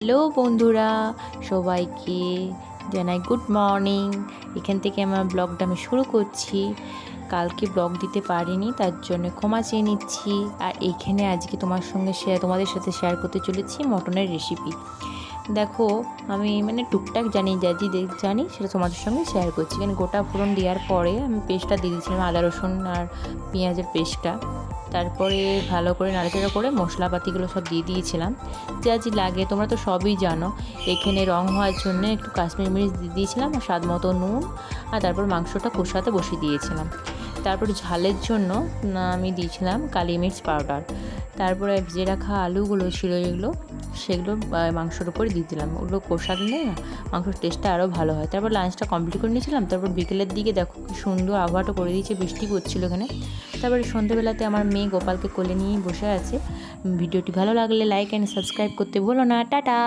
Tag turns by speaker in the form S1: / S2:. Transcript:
S1: Hello বন্ধুরা, সবাইকে জানাই গুড মর্নিং। এখান থেকে আমার ব্লগটা আমি শুরু করছি। কালকে ব্লগ দিতে পারিনি, তার জন্য ক্ষমা চেয়ে নিচ্ছি। আর এইখানে আজকে তোমাদের সাথে শেয়ার করতে চলেছি মটনের রেসিপি। দেখো, আমি টুকটাক জানি সেটা তোমাদের সঙ্গে শেয়ার করছি। এখানে গোটা ফোড়ন দেওয়ার পরে আমি পেস্টটা দিয়ে দিয়েছিলাম, আদা রসুন আর পেঁয়াজের পেস্টটা। তারপরে ভালো করে নাড়াচাড়া করে মশলাপাতিগুলো সব দিয়ে দিয়েছিলাম, যা লাগে তোমরা তো সবই জানো। এখানে রং হওয়ার জন্য একটু কাশ্মীরি মির্চ দিয়ে দিয়েছিলাম আর স্বাদ মতো নুন। আর তারপর মাংসটা কষাতে বসিয়ে দিয়েছিলাম। তারপর ঝালের জন্য আমি দিয়েছিলাম কালি মির্চ পাউডার। তারপরে ভেজে রাখা আলুগুলো ছিল সেগুলো মাংসের উপরে দিয়ে দিলাম। ওগুলো কষালে না মাংসের টেস্টটা আরও ভালো হয়। তারপর লাঞ্চটা কমপ্লিট করে নিয়েছিলাম। তারপর বিকেলের দিকে দেখো কি সুন্দর আবহাওয়াটা করে দিয়েছে, বৃষ্টি পড়ছিল এখানে। তারপরে সন্ধ্যেবেলাতে আমার মেয়ে গোপালকে কোলে নিয়েই বসে আছে। ভিডিওটি ভালো লাগলে লাইক অ্যান্ড সাবস্ক্রাইব করতে ভুলো না। টাটা।